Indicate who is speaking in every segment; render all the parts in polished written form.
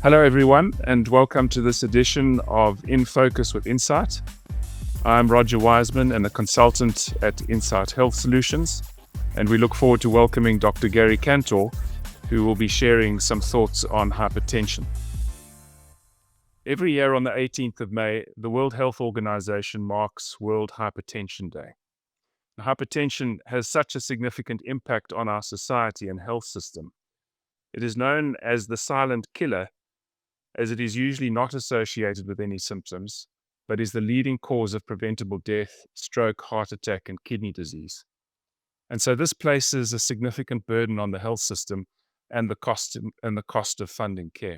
Speaker 1: Hello, everyone, and welcome to this edition of In Focus with Insight. I'm Roger Wiseman and a consultant at Insight Health Solutions, and we look forward to welcoming Dr. Gary Kantor, who will be sharing some thoughts on hypertension. Every year on the 18th of May, the World Health Organization marks World Hypertension Day. Hypertension has such a significant impact on our society and health system. It is known as the silent killer, as it is usually not associated with any symptoms, but is the leading cause of preventable death, stroke, heart attack, and kidney disease. And so this places a significant burden on the health system and the cost of funding care.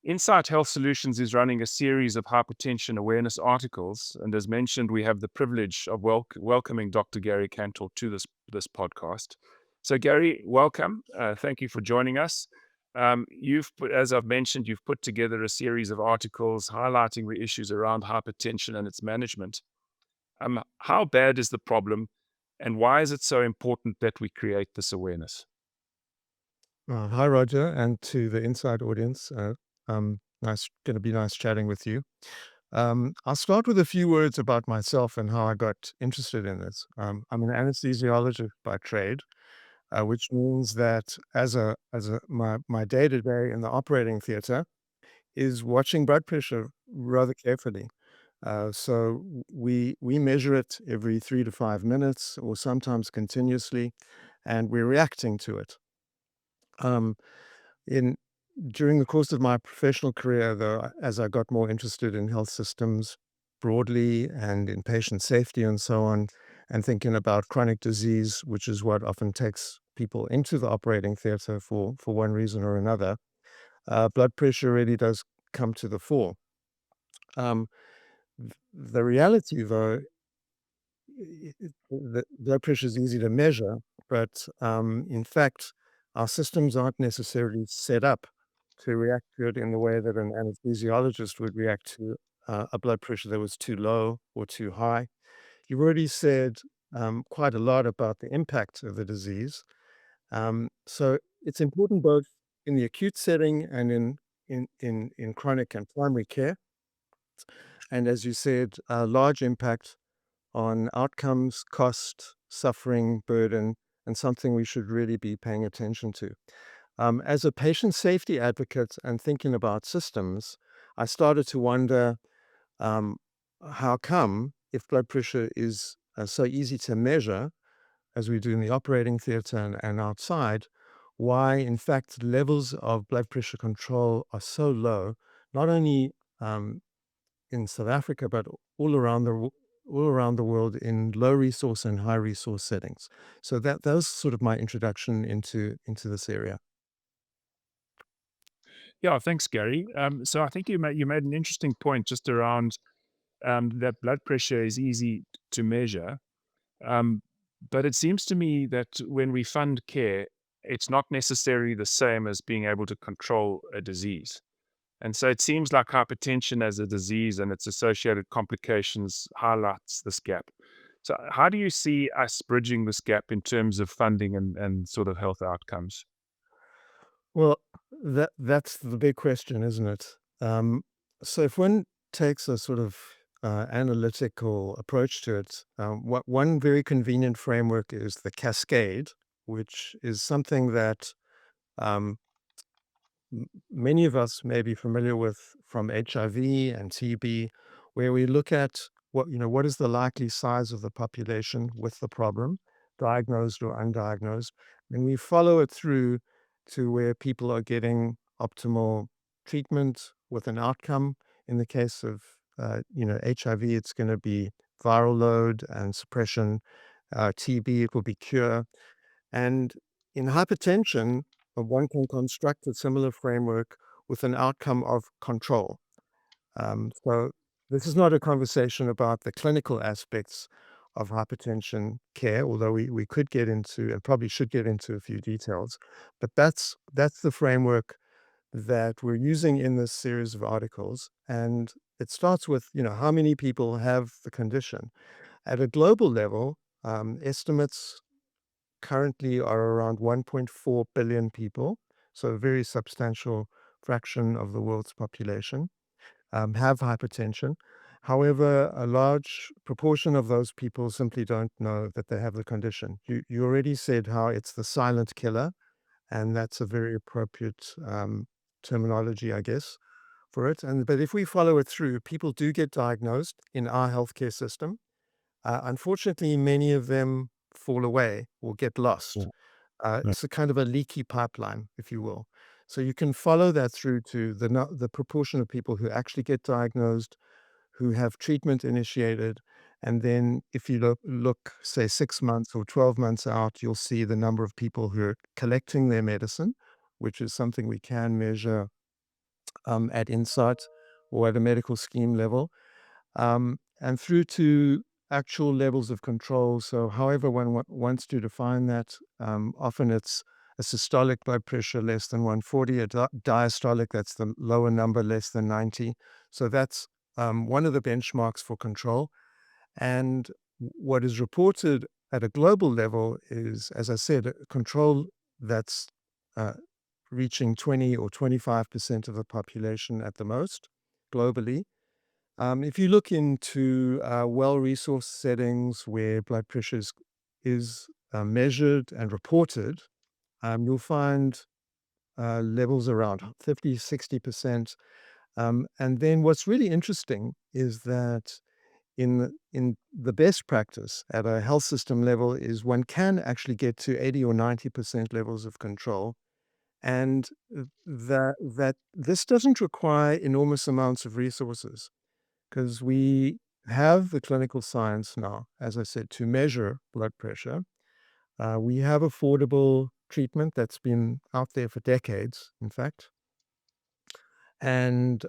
Speaker 1: Insight Health Solutions is running a series of hypertension awareness articles, and as mentioned, we have the privilege of welcoming Dr. Gary Kantor to this podcast. So, Gary, welcome. Thank you for joining us. As I've mentioned, you've put together a series of articles highlighting the issues around hypertension and its management. How bad is the problem, and why is it so important that we create this awareness?
Speaker 2: Hi, Roger, and to the Inside audience. Going to be nice chatting with you. I'll start with a few words about myself and how I got interested in this. I'm an anesthesiologist by trade, which means that my day to day in the operating theater is watching blood pressure rather carefully. So we measure it every 3 to 5 minutes, or sometimes continuously, and we're reacting to it. Um, in During the course of my professional career, though, as I got more interested in health systems broadly and in patient safety and so on, and thinking about chronic disease, which is what often takes people into the operating theater for one reason or another, blood pressure really does come to the fore. Um, the reality, though, the blood pressure is easy to measure, but in fact, our systems aren't necessarily set up to react to it in the way that an anesthesiologist would react to a blood pressure that was too low or too high. You've already said quite a lot about the impact of the disease. So it's important both in the acute setting and in chronic and primary care. And as you said, a large impact on outcomes, cost, suffering, burden, and something we should really be paying attention to. As a patient safety advocate and thinking about systems, I started to wonder um, how come, if blood pressure is so easy to measure, as we do in the operating theater and outside, why, in fact, levels of blood pressure control are so low, not only um, in South Africa, but all around the world in low resource and high resource settings. So that was sort of my introduction into this area.
Speaker 1: Yeah, thanks, Gary. So I think you made an interesting point just around that blood pressure is easy to measure. Um, but it seems to me that when we fund care, it's not necessarily the same as being able to control a disease. And so it seems like hypertension as a disease and its associated complications highlights this gap. So, how do you see us bridging this gap in terms of funding and sort of health outcomes?
Speaker 2: Well, that's the big question, isn't it? So if one takes a sort of analytical approach to it, what one very convenient framework is the cascade, which is something that um, many of us may be familiar with from HIV and TB, where we look at what is the likely size of the population with the problem, diagnosed or undiagnosed, and we follow it through to where people are getting optimal treatment with an outcome. In the case of HIV, it's going to be viral load and suppression. TB, it will be cure. And in hypertension, one can construct a similar framework with an outcome of control. So this is not a conversation about the clinical aspects of hypertension care, although we could get into and probably should get into a few details. But that's the framework that we're using in this series of articles. And it starts with, how many people have the condition. At a global level, estimates currently are around 1.4 billion people. so a very substantial fraction of the world's population, have hypertension. However, a large proportion of those people simply don't know that they have the condition. You already said how it's the silent killer, and that's a very appropriate terminology, I guess, for it. And but if we follow it through, people do get diagnosed in our healthcare system. Unfortunately, many of them fall away or get lost.
Speaker 1: Yeah. Yeah.
Speaker 2: It's a kind of a leaky pipeline, if you will. So you can follow that through to the proportion of people who actually get diagnosed, who have treatment initiated, and then if you look, say, 6 months or 12 months out, you'll see the number of people who are collecting their medicine, which is something we can measure at Insight or at a medical scheme level, and through to actual levels of control. So, however one wants to define that, often it's a systolic blood pressure less than 140, a diastolic, that's the lower number, less than 90. So, that's one of the benchmarks for control. And what is reported at a global level is, as I said, a control that's uh, reaching 20 or 25% of the population at the most globally. If you look into well-resourced settings where blood pressure is measured and reported, you'll find levels around 50, 60%. And then what's really interesting is that in the best practice at a health system level is one can actually get to 80 or 90% levels of control, and that this doesn't require enormous amounts of resources because we have the clinical science now, as I said, to measure blood pressure. We have affordable treatment that's been out there for decades, in fact. And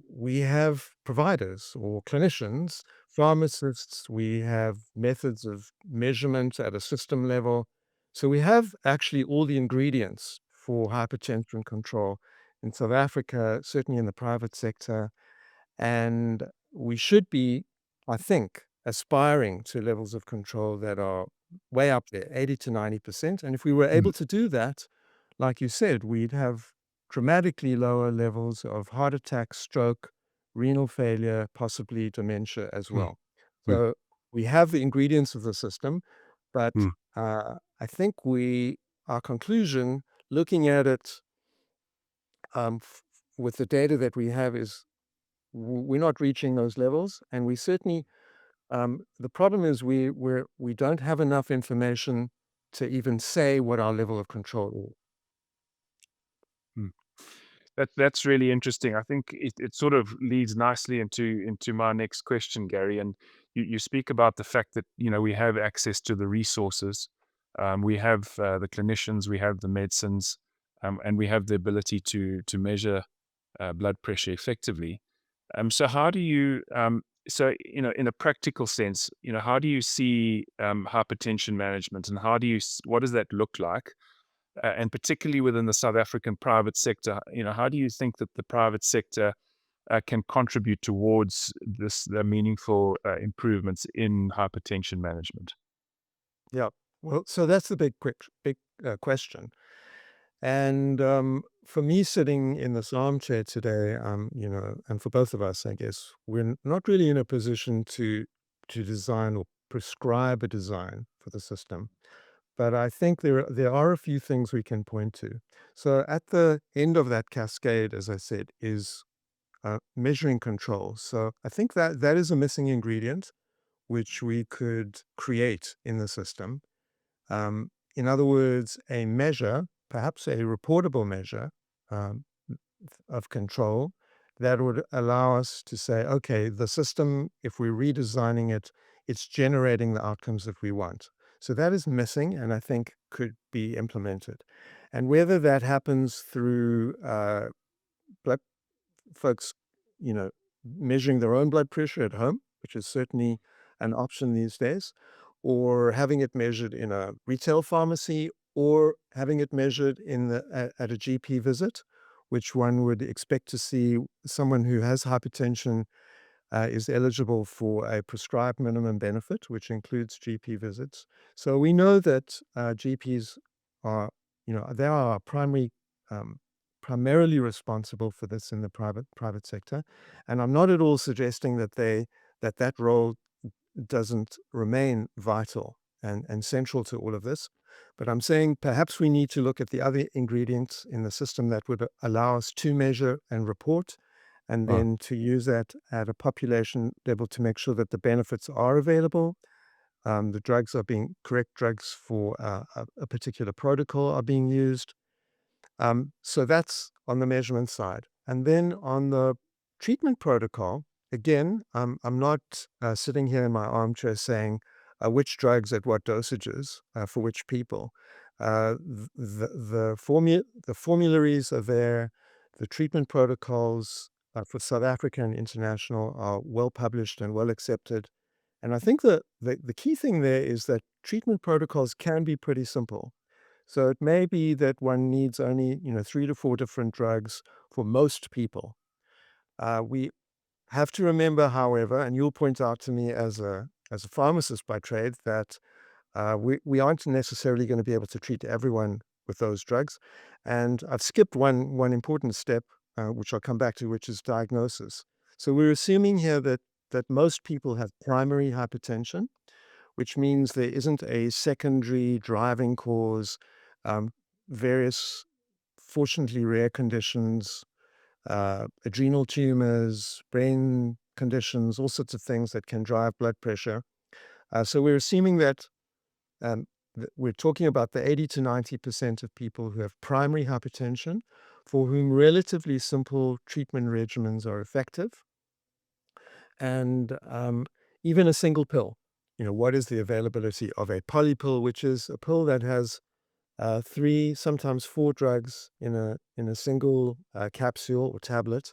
Speaker 2: we have providers or clinicians, pharmacists, we have methods of measurement at a system level. So we have actually all the ingredients for hypertension control in South Africa, certainly in the private sector. And we should be, I think, aspiring to levels of control that are way up there, 80 to 90%. And if we were
Speaker 1: Mm,
Speaker 2: able to do that, like you said, we'd have dramatically lower levels of heart attack, stroke, renal failure, possibly dementia as
Speaker 1: mm,
Speaker 2: well.
Speaker 1: mm,
Speaker 2: So we have the ingredients of the system, but
Speaker 1: mm,
Speaker 2: I think our conclusion, looking at it with the data that we have, is we're not reaching those levels, and we certainly the problem is we don't have enough information to even say what our level of control is.
Speaker 1: mm. That's really interesting. I think it sort of leads nicely into my next question, Gary. And you speak about the fact that we have access to the resources, we have the clinicians, we have the medicines, and we have the ability to measure blood pressure effectively. So how do you so in a practical sense, how do you see hypertension management, and what does that look like? And particularly within the South African private sector, how do you think that the private sector can contribute towards the meaningful improvements in hypertension management?
Speaker 2: Yeah. Well, so that's the big question. And for me, sitting in this armchair today, and for both of us, I guess, we're not really in a position to design or prescribe a design for the system. But I think there are a few things we can point to. So at the end of that cascade, as I said, is measuring control. So I think that is a missing ingredient which we could create in the system. In other words, a measure, perhaps a reportable measure um, of control that would allow us to say, okay, the system, if we're redesigning it, it's generating the outcomes that we want. So that is missing and I think could be implemented. And whether that happens through blood folks, you know, measuring their own blood pressure at home, which is certainly an option these days, or having it measured in a retail pharmacy, or having it measured at a GP visit, which one would expect to see someone who has hypertension is eligible for a prescribed minimum benefit, which includes GP visits. So we know that GPs are, they are our primary um, primarily responsible for this in the private sector, and I'm not at all suggesting that that role doesn't remain vital and central to all of this. But I'm saying perhaps we need to look at the other ingredients in the system that would allow us to measure and report, and
Speaker 1: Uh,
Speaker 2: then to use that at a population level to make sure that the benefits are available, the drugs are being correct drugs for a particular protocol are being used, so that's on the measurement side. And then on the treatment protocol, again, I'm not sitting here in my armchair saying which drugs at what dosages for which people. The formularies are there. The treatment protocols for South Africa and international are well published and well accepted. And I think that the key thing there is that treatment protocols can be pretty simple. So it may be that one needs only, 3 to 4 different drugs for most people. We have to remember, however, and you'll point out to me as a pharmacist by trade, that we aren't necessarily going to be able to treat everyone with those drugs. And I've skipped one important step, which I'll come back to, which is diagnosis. So we're assuming here that most people have primary hypertension, which means there isn't a secondary driving cause, um, various fortunately rare conditions, adrenal tumors, brain conditions, all sorts of things that can drive blood pressure. So we're assuming um, that we're talking about the 80 to 90% of people who have primary hypertension, for whom relatively simple treatment regimens are effective. And even a single pill. What is the availability of a polypill, which is a pill that has three, sometimes four drugs in a single capsule or tablet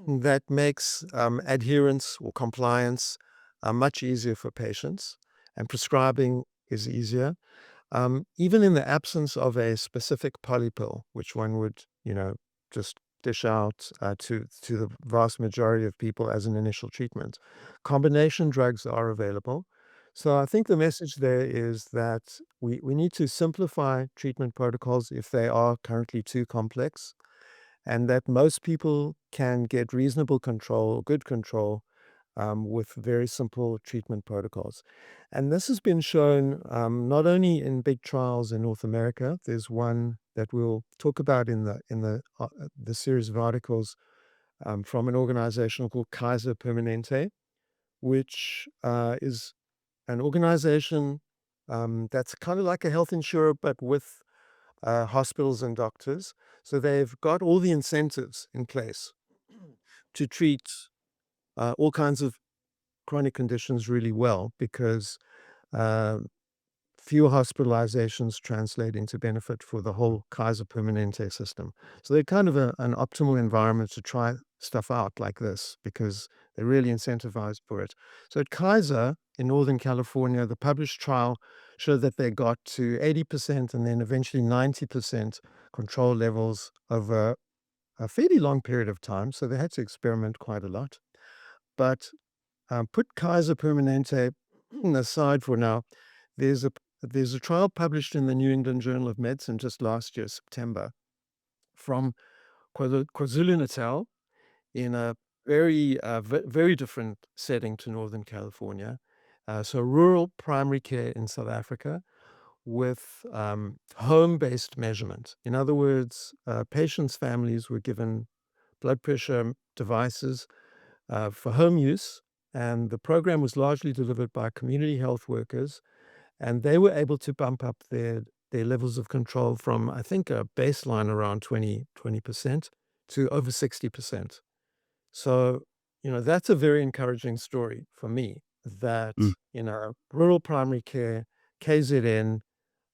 Speaker 2: that makes adherence or compliance much easier for patients, and prescribing is easier. Even in the absence of a specific polypill, which one would, just dish out to the vast majority of people as an initial treatment, combination drugs are available. So I think the message there is that we need to simplify treatment protocols if they are currently too complex, and that most people can get reasonable control, good control, with very simple treatment protocols. And this has been shown not only in big trials in North America. There's one that we'll talk about in the series of articles from an organization called Kaiser Permanente, which is an organization that's kind of like a health insurer, but with hospitals and doctors. So they've got all the incentives in place to treat all kinds of chronic conditions really well, because uh, fewer hospitalizations translate into benefit for the whole Kaiser Permanente system. So they're kind of an optimal environment to try stuff out like this, because they're really incentivized for it. So at Kaiser in Northern California, the published trial showed that they got to 80% and then eventually 90% control levels over a fairly long period of time. So they had to experiment quite a lot. But put Kaiser Permanente aside for now. There's a there's a trial published in the New England Journal of Medicine just last year, September, from KwaZulu-Natal, in a very different setting to Northern California. So rural primary care in South Africa with home-based measurement. In other words, patients' families were given blood pressure devices for home use, and the program was largely delivered by community health workers, and they were able to bump up their levels of control from, I think, a baseline around 20% to over 60%. So, that's a very encouraging story for me, that,
Speaker 1: mm,
Speaker 2: rural primary care, KZN,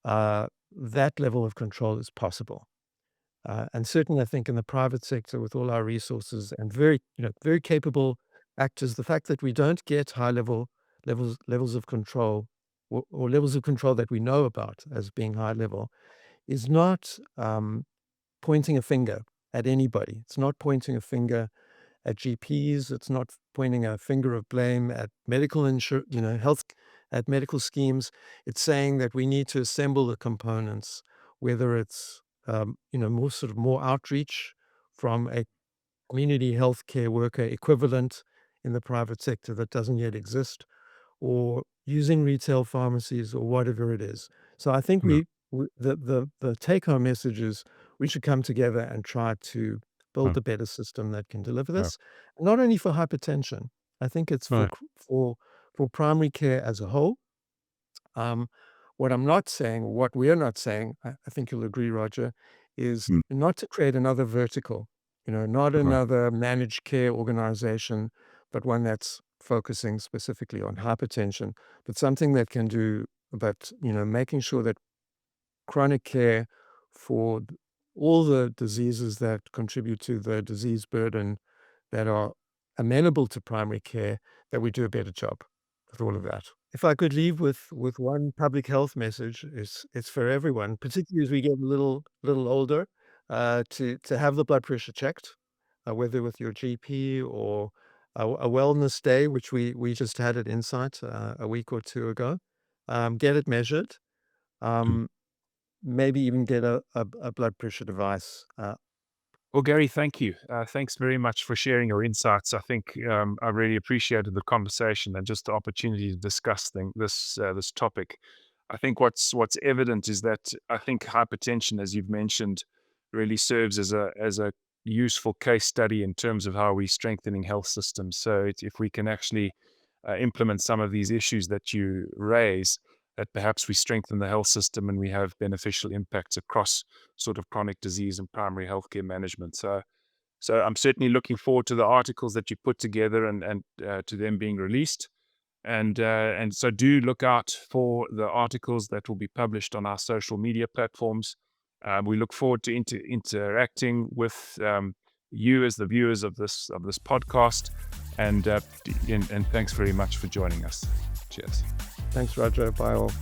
Speaker 2: that level of control is possible. And certainly, I think in the private sector, with all our resources and very capable actors, the fact that we don't get levels of control, or levels of control that we know about as being high level, is not pointing a finger at anybody. It's not pointing a finger at GPs. It's not pointing a finger of blame at health, at medical schemes. It's saying that we need to assemble the components, whether it's more outreach from a community healthcare worker equivalent in the private sector that doesn't yet exist, or using retail pharmacies or whatever it is. So I think
Speaker 1: Mm,
Speaker 2: the take home message is we should come together and try to build
Speaker 1: mm,
Speaker 2: a better system that can deliver
Speaker 1: yeah,
Speaker 2: this, not only for hypertension. I think it's
Speaker 1: right,
Speaker 2: for primary care as a whole. Um, what I'm not saying, what we're not saying, I think you'll agree, Roger, is
Speaker 1: mm,
Speaker 2: not to create another vertical, not
Speaker 1: right,
Speaker 2: another managed care organization, but one that's focusing specifically on hypertension, but something that can do, but, making sure that chronic care for all the diseases that contribute to the disease burden that are amenable to primary care, that we do a better job with all of that. If I could leave with one public health message, it's for everyone, particularly as we get a little older, to have the blood pressure checked, whether with your GP or a wellness day, which we just had at Insight a week or two ago. Get it measured.
Speaker 1: mm.
Speaker 2: Um, Maybe even get a blood pressure device.
Speaker 1: Well, Gary, thank you. Thanks very much for sharing your insights. I think I really appreciated the conversation and just the opportunity to discuss this topic. I think what's evident is that I think hypertension, as you've mentioned, really serves as a useful case study in terms of how we're strengthening health systems. So if we can actually implement some of these issues that you raise, that perhaps we strengthen the health system and we have beneficial impacts across sort of chronic disease and primary healthcare management. So I'm certainly looking forward to the articles that you put together and to them being released. And so do look out for the articles that will be published on our social media platforms. We look forward to interacting with you as the viewers of this podcast, and thanks very much for joining us. Cheers.
Speaker 2: Thanks, Roger. Bye all.